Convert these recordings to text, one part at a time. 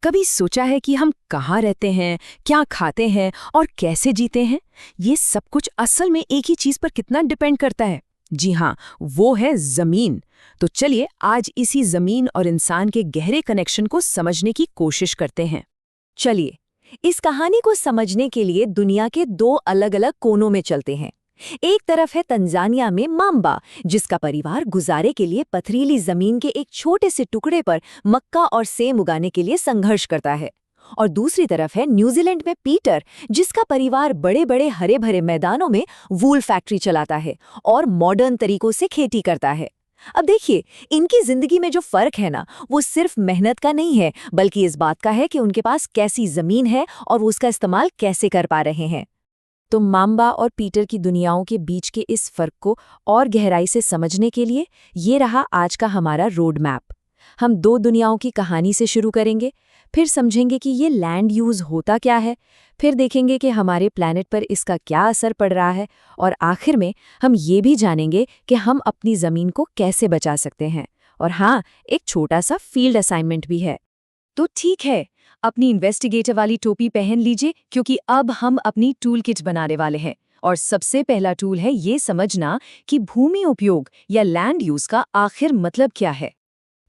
कभी सोचा है कि हम कहाँ रहते हैं, क्या खाते हैं और कैसे जीते हैं? ये सब कुछ असल में एक ही चीज पर कितना डिपेंड करता है? जी हाँ, वो है जमीन। तो चलिए आज इसी जमीन और इंसान के गहरे कनेक्शन को समझने की कोशिश करते हैं। चलिए, इस कहानी को समझने के लिए दुनिया के दो अलग-अलग कोनों में चलते हैं। एक तरफ है तंजानिया में माम्बा, जिसका परिवार गुजारे के लिए पथरीली जमीन के एक छोटे से टुकड़े पर मक्का और सेम उगाने के लिए संघर्ष करता है। और दूसरी तरफ है न्यूजीलैंड में पीटर, जिसका परिवार बड़े-बड़े हरे-भरे मैदानों में वूल फैक्ट्री चलाता है और मॉडर्न तरीकों से खेती करता है। अब देखिए, इनकी जिंदगी में जो फर्क है ना, वो सिर्फ मेहनत का नहीं है, बल्कि इस बात का है कि उनके पास कैसी जमीन है और वो उसका इस्तेमाल कैसे कर पा रहे हैं। तो माम्बा और पीटर की दुनियाओं के बीच के इस फर्क को और गहराई से समझने के लिए ये रहा आज का हमारा रोड मैप। हम दो दुनियाओं की कहानी से शुरू करेंगे, फिर समझेंगे कि ये लैंड यूज होता क्या है, फिर देखेंगे कि हमारे प्लैनेट पर इसका क्या असर पड़ रहा है, और आखिर में हम ये भी जानेंगे कि हम अपनी ज़मीन को कैसे बचा सकते हैं। और हाँ, एक छोटा सा फील्ड असाइनमेंट भी है। तो ठीक है, अपनी इन्वेस्टिगेटर वाली टोपी पहन लीजिए, क्योंकि अब हम अपनी टूल किट बनाने वाले हैं। और सबसे पहला टूल है ये समझना कि भूमि उपयोग या लैंड यूज का आखिर मतलब क्या है।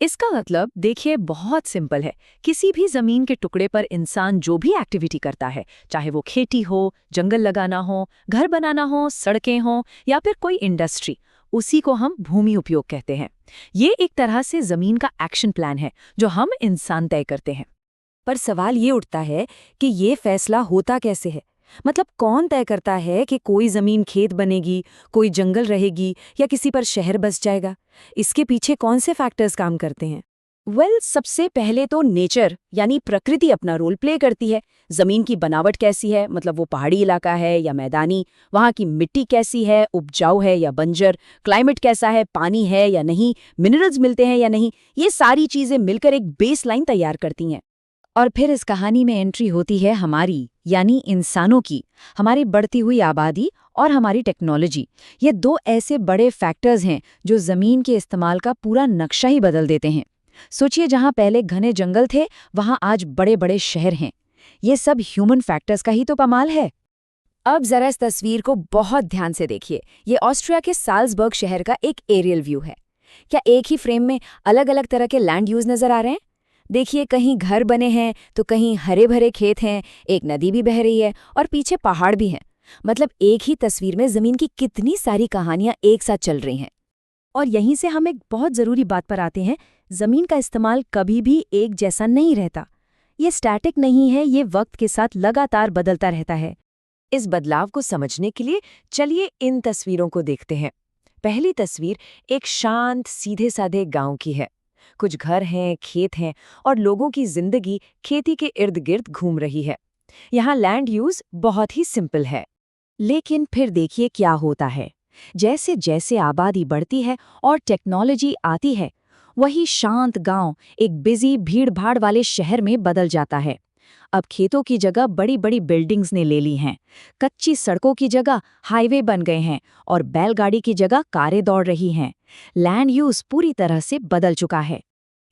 इसका मतलब देखिए बहुत सिंपल है। किसी भी जमीन के टुकड़े पर इंसान जो भी एक्टिविटी करता है, चाहे वो खेती हो, जंगल लगाना हो, घर बनाना हो, सड़कें हो या फिर कोई इंडस्ट्री, उसी को हम भूमि उपयोग कहते हैं। ये एक तरह से जमीन का एक्शन प्लान है जो हम इंसान तय करते हैं। पर सवाल ये उठता है कि ये फैसला होता कैसे है? मतलब कौन तय करता है कि कोई जमीन खेत बनेगी, कोई जंगल रहेगी या किसी पर शहर बस जाएगा? इसके पीछे कौन से फैक्टर्स काम करते हैं? सबसे पहले तो नेचर यानी प्रकृति अपना रोल प्ले करती है। जमीन की बनावट कैसी है, मतलब वो पहाड़ी इलाका है या मैदानी, वहाँ की मिट्टी कैसी है, उपजाऊ है या बंजर, क्लाइमेट कैसा है, पानी है या नहीं, मिनरल्स मिलते हैं या नहीं, ये सारी चीजें मिलकर एक बेसलाइन तैयार करती हैं। और फिर इस कहानी में एंट्री होती है हमारी, यानी इंसानों की, हमारी बढ़ती हुई आबादी और हमारी टेक्नोलॉजी। ये दो ऐसे बड़े फैक्टर्स हैं जो जमीन के इस्तेमाल का पूरा नक्शा ही बदल देते हैं। सोचिए, जहां पहले घने जंगल थे, वहां आज बड़े-बड़े शहर हैं। ये सब ह्यूमन फैक्टर्स का ही तो कमाल है। अब जरा इस तस्वीर को बहुत ध्यान से देखिए। ये ऑस्ट्रिया के साल्जबर्ग शहर का एक एरियल व्यू है। क्या एक ही फ्रेम में अलग-अलग तरह के लैंड यूज नजर आ रहे हैं? देखिए, कहीं घर बने हैं तो कहीं हरे भरे खेत हैं, एक नदी भी बह रही है और पीछे पहाड़ भी हैं। मतलब एक ही तस्वीर में जमीन की कितनी सारी कहानियां एक साथ चल रही हैं। और यहीं से हम एक बहुत जरूरी बात पर आते हैं। जमीन का इस्तेमाल कभी भी एक जैसा नहीं रहता। ये स्टैटिक नहीं है, ये वक्त के साथ लगातार बदलता रहता है। इस बदलाव को समझने के लिए चलिए इन तस्वीरों को देखते हैं। पहली तस्वीर एक शांत सीधे साधे गांव की है। कुछ घर हैं, खेत हैं और लोगों की जिंदगी खेती के इर्द गिर्द घूम रही है। यहाँ लैंड यूज बहुत ही सिंपल है। लेकिन फिर देखिए क्या होता है। जैसे जैसे आबादी बढ़ती है और टेक्नोलॉजी आती है, वही शांत गांव एक बिजी भीड़-भाड़ वाले शहर में बदल जाता है। अब खेतों की जगह बड़ी बड़ी बिल्डिंग्स ने ले ली हैं, कच्ची सड़कों की जगह हाईवे बन गए हैं और बैलगाड़ी की जगह कारें दौड़ रही हैं। लैंड यूज पूरी तरह से बदल चुका है।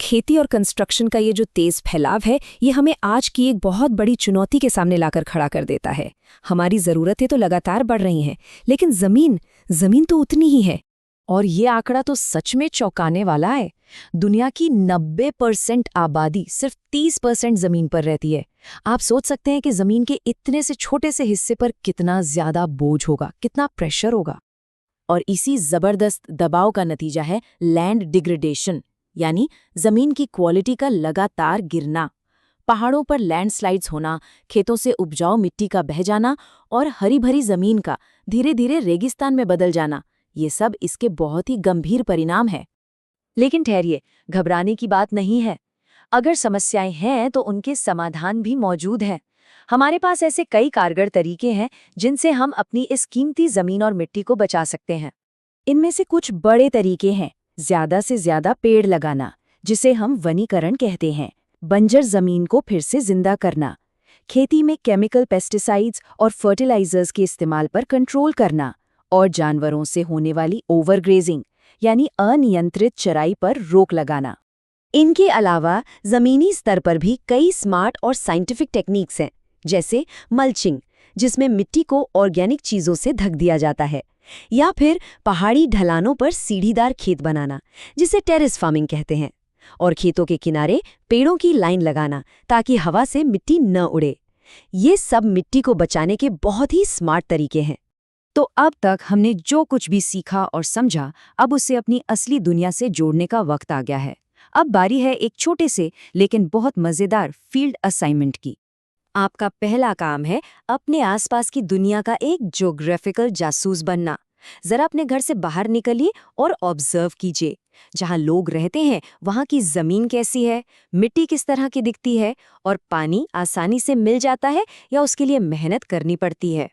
खेती और कंस्ट्रक्शन का ये जो तेज फैलाव है, ये हमें आज की एक बहुत बड़ी चुनौती के सामने लाकर खड़ा कर देता है। हमारी ज़रूरतें तो लगातार बढ़ रही हैं, लेकिन ज़मीन तो उतनी ही है। और ये आंकड़ा तो सच में चौंकाने वाला है। दुनिया की 90% आबादी सिर्फ 30% ज़मीन पर रहती है। आप सोच सकते हैं कि ज़मीन के इतने से छोटे से हिस्से पर कितना ज़्यादा बोझ होगा, कितना प्रेशर होगा। और इसी जबरदस्त दबाव का नतीजा है लैंड डिग्रेडेशन, यानी जमीन की क्वालिटी का लगातार गिरना। पहाड़ों पर लैंडस्लाइड्स होना, खेतों से उपजाऊ मिट्टी का बह जाना और हरी भरी जमीन का धीरे धीरे रेगिस्तान में बदल जाना, ये सब इसके बहुत ही गंभीर परिणाम है। लेकिन ठहरिए, घबराने की बात नहीं है। अगर समस्याएं हैं तो उनके समाधान भी मौजूद हैं। हमारे पास ऐसे कई कारगर तरीके हैं जिनसे हम अपनी इस कीमती जमीन और मिट्टी को बचा सकते हैं। इनमें से कुछ बड़े तरीके हैं। ज्यादा से ज्यादा पेड़ लगाना, जिसे हम वनीकरण कहते हैं, बंजर जमीन को फिर से जिंदा करना, खेती में केमिकल पेस्टिसाइड्स और फर्टिलाइजर्स के इस्तेमाल पर कंट्रोल करना, और जानवरों से होने वाली ओवरग्रेजिंग यानी अनियंत्रित चराई पर रोक लगाना। इनके अलावा जमीनी स्तर पर भी कई स्मार्ट और साइंटिफिक टेक्निक्स हैं, जैसे मल्चिंग, जिसमें मिट्टी को ऑर्गेनिक चीजों से ढक दिया जाता है, या फिर पहाड़ी ढलानों पर सीढ़ीदार खेत बनाना, जिसे टेरेस फार्मिंग कहते हैं, और खेतों के किनारे पेड़ों की लाइन लगाना ताकि हवा से मिट्टी न उड़े। ये सब मिट्टी को बचाने के बहुत ही स्मार्ट तरीके हैं। तो अब तक हमने जो कुछ भी सीखा और समझा, अब उसे अपनी असली दुनिया से जोड़ने का वक्त आ गया है। अब बारी है एक छोटे से लेकिन बहुत मजेदार फील्ड असाइनमेंट की। आपका पहला काम है अपने आसपास की दुनिया का एक ज्योग्राफिकल जासूस बनना। जरा अपने घर से बाहर निकलिए और ऑब्जर्व कीजिए। जहां लोग रहते हैं वहां की जमीन कैसी है, मिट्टी किस तरह की दिखती है, और पानी आसानी से मिल जाता है या उसके लिए मेहनत करनी पड़ती है।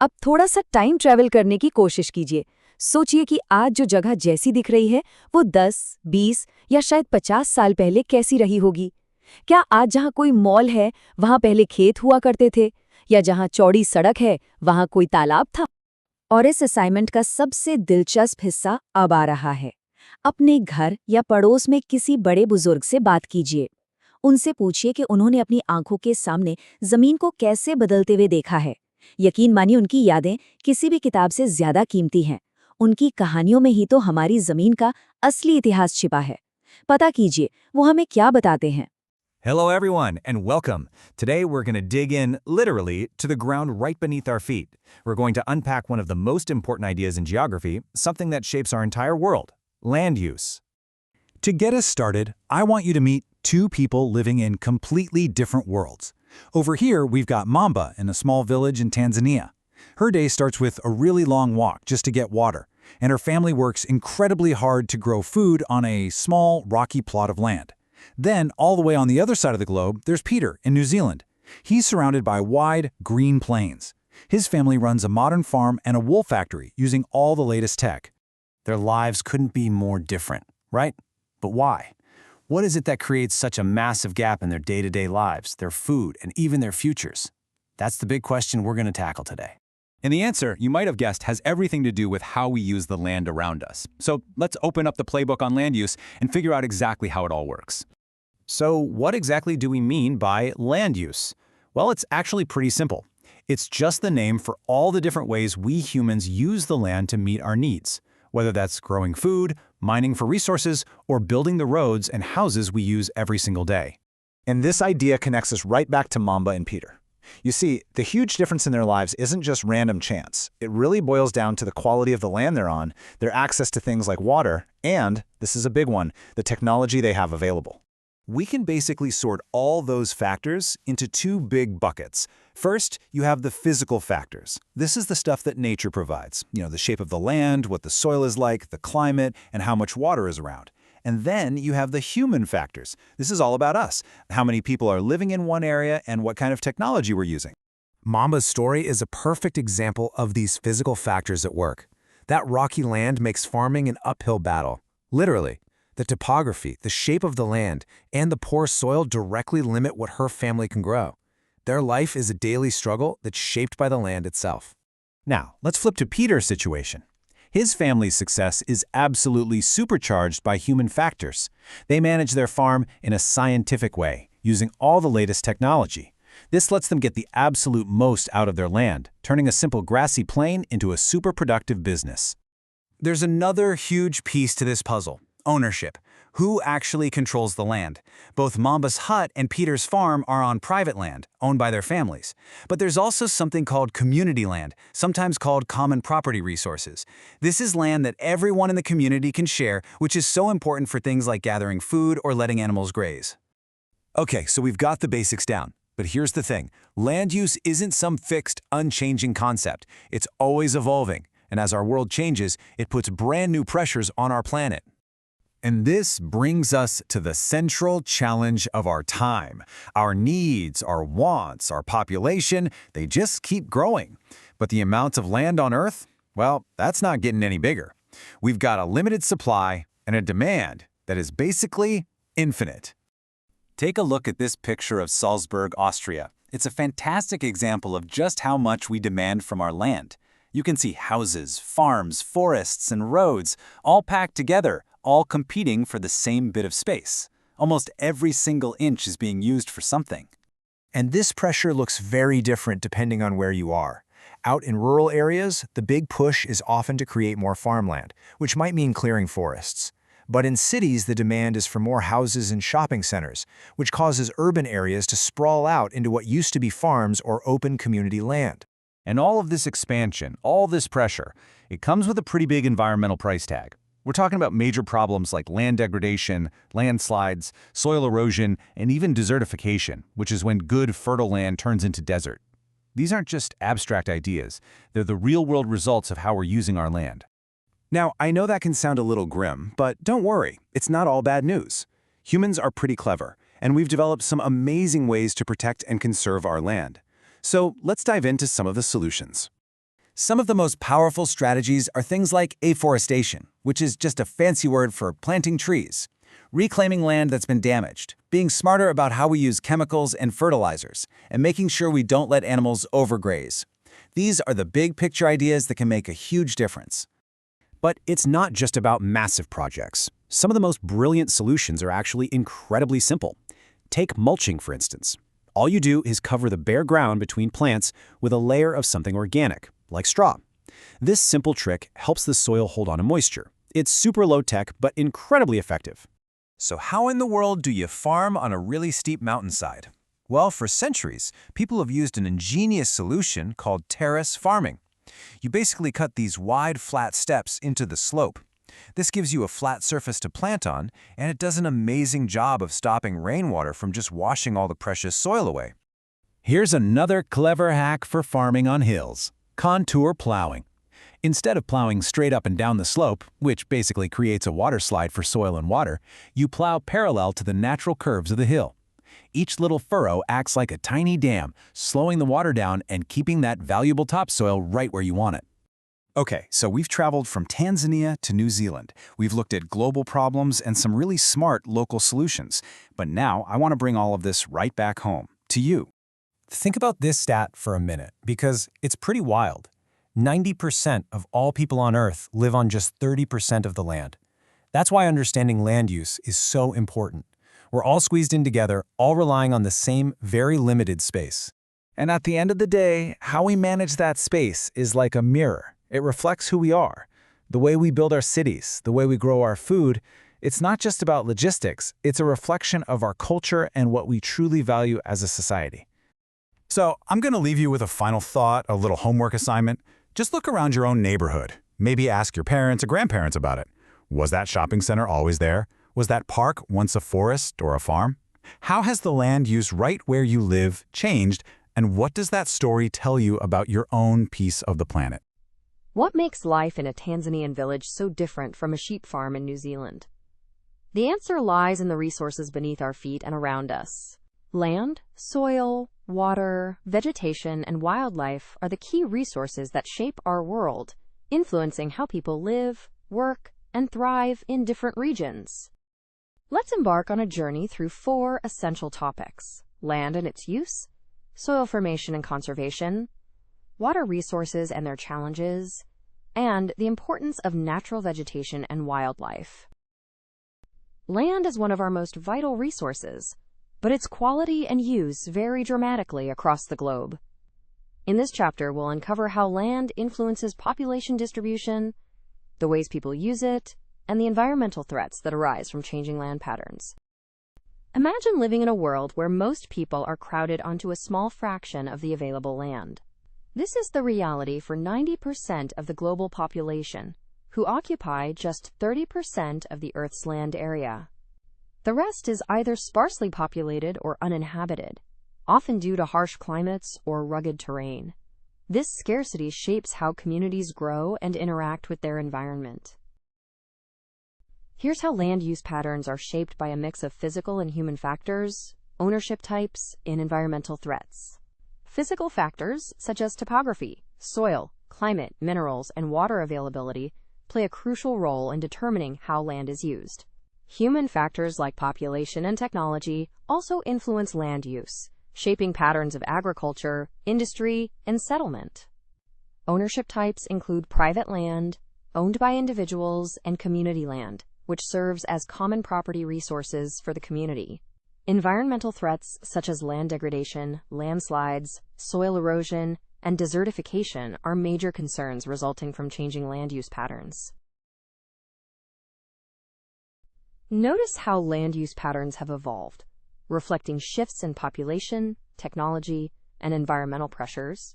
अब थोड़ा सा टाइम ट्रैवल करने की कोशिश कीजिए। सोचिए कि आज जो जगह जैसी दिख रही है वो 10, 20 या शायद 50 साल पहले कैसी रही होगी। क्या आज जहाँ कोई मॉल है वहाँ पहले खेत हुआ करते थे, या जहाँ चौड़ी सड़क है वहाँ कोई तालाब था? और इस असाइनमेंट का सबसे दिलचस्प हिस्सा अब आ रहा है। अपने घर या पड़ोस में किसी बड़े बुजुर्ग से बात कीजिए। उनसे पूछिए कि उन्होंने अपनी आंखों के सामने जमीन को कैसे बदलते हुए देखा है। यकीन मानिए उनकी यादें किसी भी किताब से ज्यादा कीमती हैं। उनकी कहानियों में ही तो हमारी जमीन का असली इतिहास छिपा है। पता कीजिए वो हमें क्या बताते हैं। Hello, everyone, and welcome. Today, we're going to dig in, literally, to the ground right beneath our feet. We're going to unpack one of the most important ideas in geography, something that shapes our entire world: land use. To get us started, I want you to meet two people living in completely different worlds. Over here, we've got Mamba in a small village in Tanzania. Her day starts with a really long walk just to get water, and her family works incredibly hard to grow food on a small, rocky plot of land. Then, all the way on the other side of the globe, there's Peter in New Zealand. He's surrounded by wide, green plains. His family runs a modern farm and a wool factory using all the latest tech. Their lives couldn't be more different, right? But why? What is it that creates such a massive gap in their day-to-day lives, their food, and even their futures? That's the big question we're going to tackle today. And the answer, you might have guessed, has everything to do with how we use the land around us. So let's open up the playbook on land use and figure out exactly how it all works. So what exactly do we mean by land use? Well, it's actually pretty simple. It's just the name for all the different ways we humans use the land to meet our needs, whether that's growing food, mining for resources, or building the roads and houses we use every single day. And this idea connects us right back to Mamba and Peter. You see, the huge difference in their lives isn't just random chance. It really boils down to the quality of the land they're on, their access to things like water, and, this is a big one, the technology they have available. We can basically sort all those factors into two big buckets. First, you have the physical factors. This is the stuff that nature provides. The shape of the land, what the soil is like, the climate, and how much water is around. And then you have the human factors. This is all about us, how many people are living in one area and what kind of technology we're using. Mamba's story is a perfect example of these physical factors at work. That rocky land makes farming an uphill battle. Literally. The topography, the shape of the land, and the poor soil directly limit what her family can grow. Their life is a daily struggle that's shaped by the land itself. Now, let's flip to Peter's situation. His family's success is absolutely supercharged by human factors. They manage their farm in a scientific way, using all the latest technology. This lets them get the absolute most out of their land, turning a simple grassy plain into a super productive business. There's another huge piece to this puzzle: ownership. Who actually controls the land? Both Mamba's hut and Peter's farm are on private land, owned by their families. But there's also something called community land, sometimes called common property resources. This is land that everyone in the community can share, which is so important for things like gathering food or letting animals graze. Okay, so we've got the basics down. But here's the thing: land use isn't some fixed, unchanging concept. It's always evolving. And as our world changes, it puts brand new pressures on our planet. And this brings us to the central challenge of our time. Our needs, our wants, our population, they just keep growing. But the amount of land on Earth, well, that's not getting any bigger. We've got a limited supply and a demand that is basically infinite. Take a look at this picture of Salzburg, Austria. It's a fantastic example of just how much we demand from our land. You can see houses, farms, forests, and roads all packed together, all competing for the same bit of space. Almost every single inch is being used for something. And this pressure looks very different depending on where you are. Out in rural areas, the big push is often to create more farmland, which might mean clearing forests. But in cities, the demand is for more houses and shopping centers, which causes urban areas to sprawl out into what used to be farms or open community land. And all of this expansion, all this pressure, it comes with a pretty big environmental price tag. We're talking about major problems like land degradation, landslides, soil erosion, and even desertification, which is when good, fertile land turns into desert. These aren't just abstract ideas. They're the real-world results of how we're using our land. Now, I know that can sound a little grim, but don't worry, it's not all bad news. Humans are pretty clever, and we've developed some amazing ways to protect and conserve our land. So let's dive into some of the solutions. Some of the most powerful strategies are things like afforestation, which is just a fancy word for planting trees, reclaiming land that's been damaged, being smarter about how we use chemicals and fertilizers, and making sure we don't let animals overgraze. These are the big picture ideas that can make a huge difference. But it's not just about massive projects. Some of the most brilliant solutions are actually incredibly simple. Take mulching, for instance. All you do is cover the bare ground between plants with a layer of something organic, like straw. This simple trick helps the soil hold on to moisture. It's super low-tech, but incredibly effective. So how in the world do you farm on a really steep mountainside? Well, for centuries, people have used an ingenious solution called terrace farming. You basically cut these wide, flat steps into the slope. This gives you a flat surface to plant on, and it does an amazing job of stopping rainwater from just washing all the precious soil away. Here's another clever hack for farming on hills: contour plowing. Instead of plowing straight up and down the slope, which basically creates a water slide for soil and water, you plow parallel to the natural curves of the hill. Each little furrow acts like a tiny dam, slowing the water down and keeping that valuable topsoil right where you want it. Okay, so we've traveled from Tanzania to New Zealand. We've looked at global problems and some really smart local solutions. But now I want to bring all of this right back home, to you. Think about this stat for a minute, because it's pretty wild. 90% of all people on Earth live on just 30% of the land. That's why understanding land use is so important. We're all squeezed in together, all relying on the same very limited space. And at the end of the day, how we manage that space is like a mirror. It reflects who we are. The way we build our cities, the way we grow our food, it's not just about logistics, it's a reflection of our culture and what we truly value as a society. So I'm going to leave you with a final thought, a little homework assignment. Just look around your own neighborhood. Maybe ask your parents or grandparents about it. Was that shopping center always there? Was that park once a forest or a farm? How has the land use right where you live changed, and what does that story tell you about your own piece of the planet? What makes life in a Tanzanian village so different from a sheep farm in New Zealand? The answer lies in the resources beneath our feet and around us. Land, soil, water, vegetation, and wildlife are the key resources that shape our world, influencing how people live, work, and thrive in different regions. Let's embark on a journey through 4 essential topics: land and its use, soil formation and conservation, water resources and their challenges, and the importance of natural vegetation and wildlife. Land is one of our most vital resources, but its quality and use vary dramatically across the globe. In this chapter, we'll uncover how land influences population distribution, the ways people use it, and the environmental threats that arise from changing land patterns. Imagine living in a world where most people are crowded onto a small fraction of the available land. This is the reality for 90% of the global population, who occupy just 30% of the Earth's land area. The rest is either sparsely populated or uninhabited, often due to harsh climates or rugged terrain. This scarcity shapes how communities grow and interact with their environment. Here's how land use patterns are shaped by a mix of physical and human factors, ownership types, and environmental threats. Physical factors, such as topography, soil, climate, minerals, and water availability, play a crucial role in determining how land is used. Human factors like population and technology also influence land use, shaping patterns of agriculture, industry, and settlement. Ownership types include private land, owned by individuals, and community land, which serves as common property resources for the community. Environmental threats such as land degradation, landslides, soil erosion, and desertification are major concerns resulting from changing land use patterns. Notice how land use patterns have evolved, reflecting shifts in population, technology, and environmental pressures.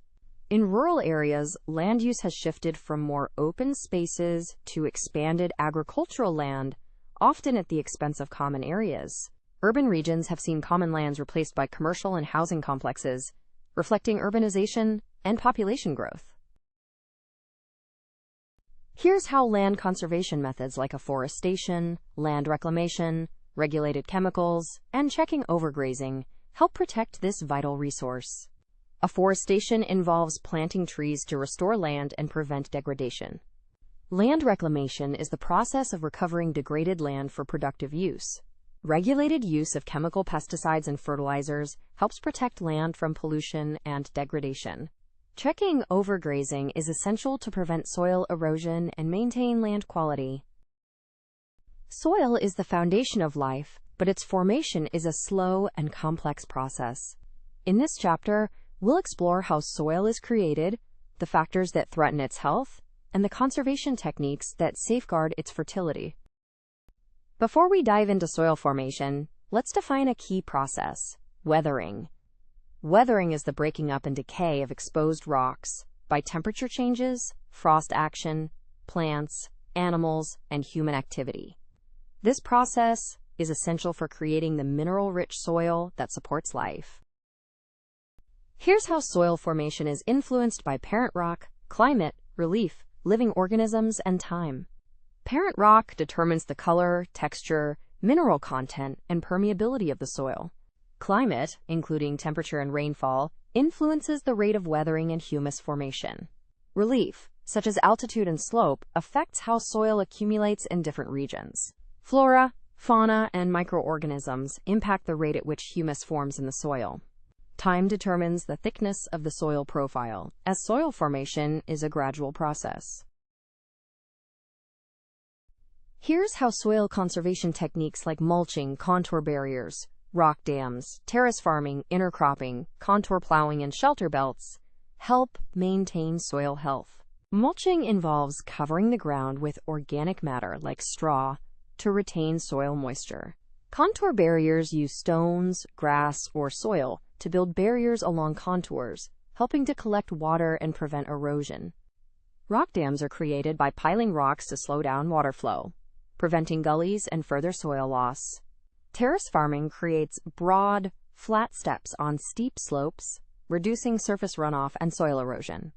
In rural areas, land use has shifted from more open spaces to expanded agricultural land, often at the expense of common areas. Urban regions have seen common lands replaced by commercial and housing complexes, reflecting urbanization and population growth. Here's how land conservation methods like afforestation, land reclamation, regulated chemicals, and checking overgrazing help protect this vital resource. Afforestation involves planting trees to restore land and prevent degradation. Land reclamation is the process of recovering degraded land for productive use. Regulated use of chemical pesticides and fertilizers helps protect land from pollution and degradation. Checking overgrazing is essential to prevent soil erosion and maintain land quality. Soil is the foundation of life, but its formation is a slow and complex process. In this chapter, we'll explore how soil is created, the factors that threaten its health, and the conservation techniques that safeguard its fertility. Before we dive into soil formation, let's define a key process: weathering. Weathering is the breaking up and decay of exposed rocks by temperature changes, frost action, plants, animals, and human activity. This process is essential for creating the mineral-rich soil that supports life. Here's how soil formation is influenced by parent rock, climate, relief, living organisms, and time. Parent rock determines the color, texture, mineral content, and permeability of the soil. Climate, including temperature and rainfall, influences the rate of weathering and humus formation. Relief, such as altitude and slope, affects how soil accumulates in different regions. Flora, fauna, and microorganisms impact the rate at which humus forms in the soil. Time determines the thickness of the soil profile, as soil formation is a gradual process. Here's how soil conservation techniques like mulching, contour barriers, rock dams, terrace farming, intercropping, contour plowing, and shelter belts help maintain soil health. Mulching involves covering the ground with organic matter like straw to retain soil moisture. Contour barriers use stones, grass, or soil to build barriers along contours, helping to collect water and prevent erosion. Rock dams are created by piling rocks to slow down water flow, preventing gullies and further soil loss. Terrace farming creates broad, flat steps on steep slopes, reducing surface runoff and soil erosion.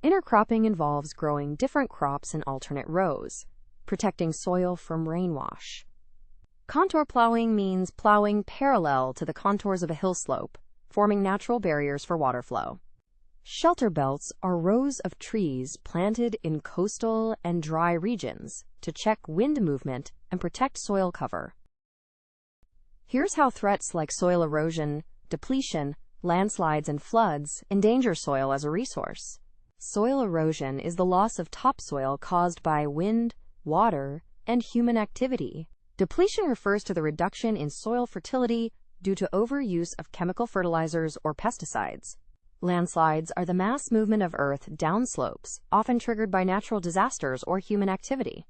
Intercropping involves growing different crops in alternate rows, protecting soil from rainwash. Contour plowing means plowing parallel to the contours of a hill slope, forming natural barriers for water flow. Shelter belts are rows of trees planted in coastal and dry regions to check wind movement and protect soil cover. Here's how threats like soil erosion, depletion, landslides, and floods endanger soil as a resource. Soil erosion is the loss of topsoil caused by wind, water, and human activity. Depletion refers to the reduction in soil fertility due to overuse of chemical fertilizers or pesticides. Landslides are the mass movement of earth downslopes, often triggered by natural disasters or human activity.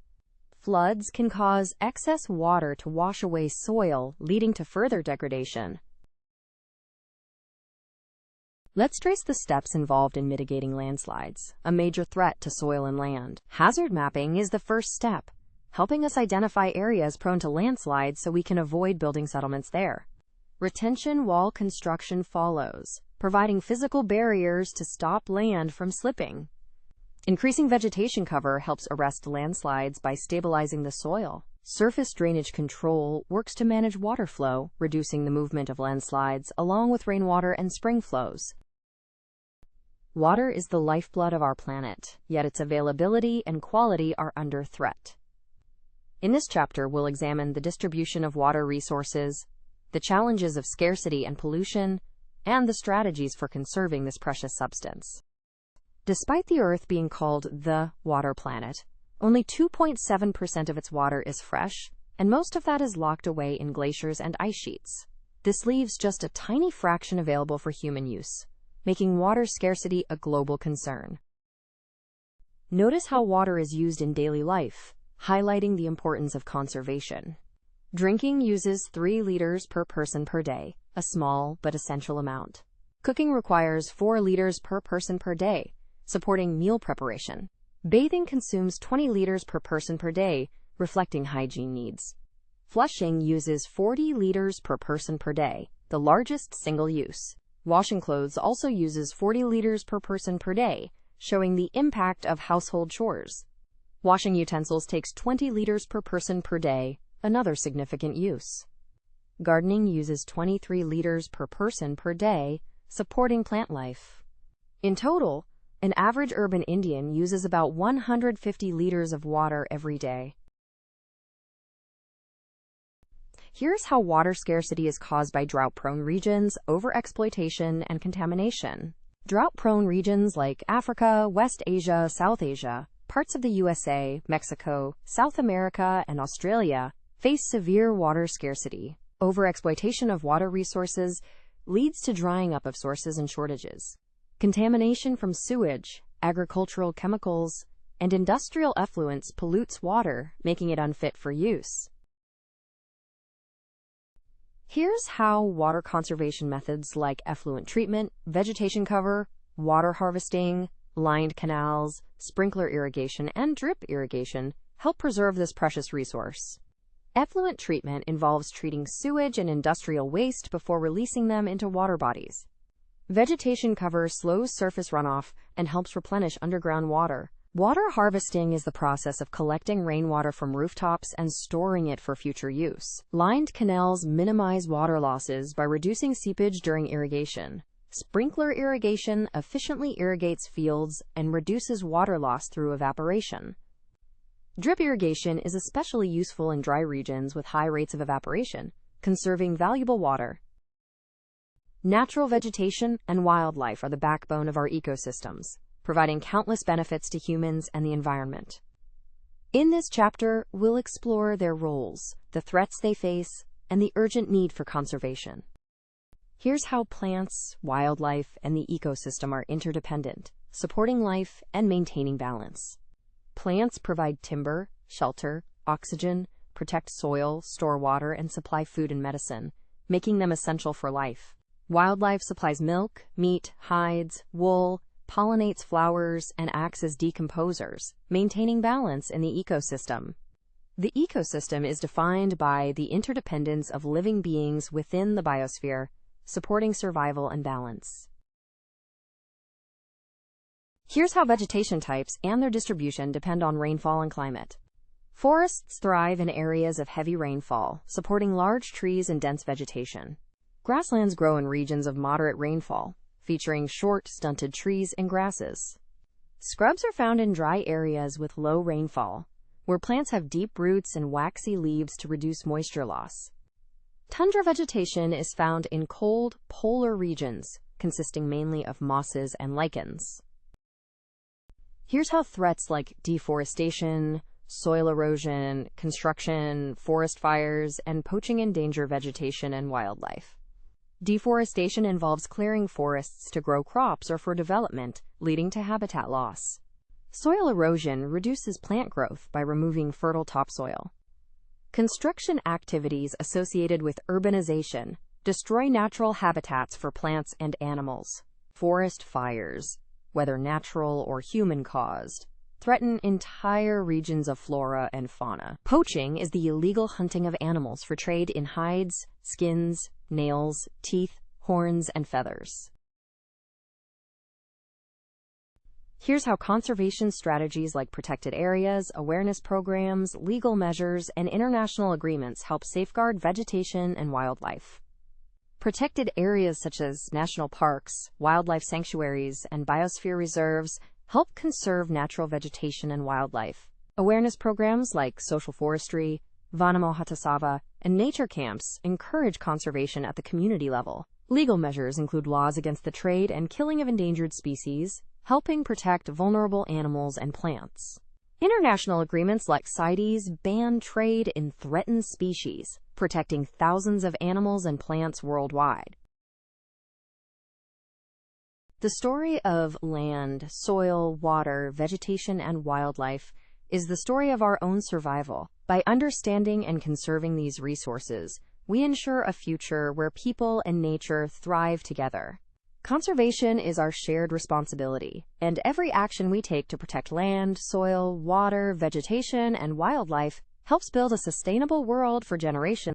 Floods can cause excess water to wash away soil, leading to further degradation. Let's trace the steps involved in mitigating landslides, a major threat to soil and land. Hazard mapping is the first step, helping us identify areas prone to landslides so we can avoid building settlements there. Retention wall construction follows, providing physical barriers to stop land from slipping. Increasing vegetation cover helps arrest landslides by stabilizing the soil. Surface drainage control works to manage water flow, reducing the movement of landslides, along with rainwater and spring flows. Water is the lifeblood of our planet, yet its availability and quality are under threat. In this chapter, we'll examine the distribution of water resources, the challenges of scarcity and pollution, and the strategies for conserving this precious substance. Despite the Earth being called the water planet, Only 2.7% of its water is fresh, and most of that is locked away in glaciers and ice sheets. This leaves just a tiny fraction available for human use, making water scarcity a global concern. Notice how water is used in daily life, highlighting the importance of conservation. Drinking uses 3 liters per person per day, a small but essential amount. Cooking requires 4 liters per person per day, supporting meal preparation. Bathing consumes 20 liters per person per day, reflecting hygiene needs. Flushing uses 40 liters per person per day, the largest single use. Washing clothes also uses 40 liters per person per day, showing the impact of household chores. Washing utensils takes 20 liters per person per day, another significant use. Gardening uses 23 liters per person per day, supporting plant life. In total, an average urban Indian uses about 150 liters of water every day. Here's how water scarcity is caused by drought-prone regions, overexploitation, and contamination. Drought-prone regions like Africa, West Asia, South Asia, parts of the USA, Mexico, South America, and Australia face severe water scarcity. Overexploitation of water resources leads to drying up of sources and shortages. Contamination from sewage, agricultural chemicals, and industrial effluents pollutes water, making it unfit for use. Here's how water conservation methods like effluent treatment, vegetation cover, water harvesting, lined canals, sprinkler irrigation, and drip irrigation help preserve this precious resource. Effluent treatment involves treating sewage and industrial waste before releasing them into water bodies. Vegetation cover slows surface runoff and helps replenish underground water. Water harvesting is the process of collecting rainwater from rooftops and storing it for future use. Lined canals minimize water losses by reducing seepage during irrigation. Sprinkler irrigation efficiently irrigates fields and reduces water loss through evaporation. Drip irrigation is especially useful in dry regions with high rates of evaporation, conserving valuable water. Natural vegetation and wildlife are the backbone of our ecosystems, providing countless benefits to humans and the environment. In this chapter, we'll explore their roles, the threats they face, and the urgent need for conservation. Here's how plants, wildlife, and the ecosystem are interdependent, supporting life and maintaining balance. Plants provide timber, shelter, oxygen, protect soil, store water, and supply food and medicine, making them essential for life. Wildlife supplies milk, meat, hides, wool, pollinates flowers, and acts as decomposers, maintaining balance in the ecosystem. The ecosystem is defined by the interdependence of living beings within the biosphere, supporting survival and balance. Here's how vegetation types and their distribution depend on rainfall and climate. Forests thrive in areas of heavy rainfall, supporting large trees and dense vegetation. Grasslands grow in regions of moderate rainfall, featuring short, stunted trees and grasses. Scrubs are found in dry areas with low rainfall, where plants have deep roots and waxy leaves to reduce moisture loss. Tundra vegetation is found in cold, polar regions, consisting mainly of mosses and lichens. Here's how threats like deforestation, soil erosion, construction, forest fires, and poaching endanger vegetation and wildlife. Deforestation involves clearing forests to grow crops or for development, leading to habitat loss. Soil erosion reduces plant growth by removing fertile topsoil. Construction activities associated with urbanization destroy natural habitats for plants and animals. Forest fires, whether natural or human-caused, threaten entire regions of flora and fauna. Poaching is the illegal hunting of animals for trade in hides, skins, nails, teeth, horns, and feathers. Here's how conservation strategies like protected areas, awareness programs, legal measures, and international agreements help safeguard vegetation and wildlife. Protected areas such as national parks, wildlife sanctuaries, and biosphere reserves help conserve natural vegetation and wildlife. Awareness programs like social forestry, Vana Mahotsav, and nature camps encourage conservation at the community level. Legal measures include laws against the trade and killing of endangered species, helping protect vulnerable animals and plants. International agreements like CITES ban trade in threatened species, protecting thousands of animals and plants worldwide. The story of land, soil, water, vegetation, and wildlife is the story of our own survival. By understanding and conserving these resources, we ensure a future where people and nature thrive together. Conservation is our shared responsibility, and every action we take to protect land, soil, water, vegetation, and wildlife helps build a sustainable world for generations.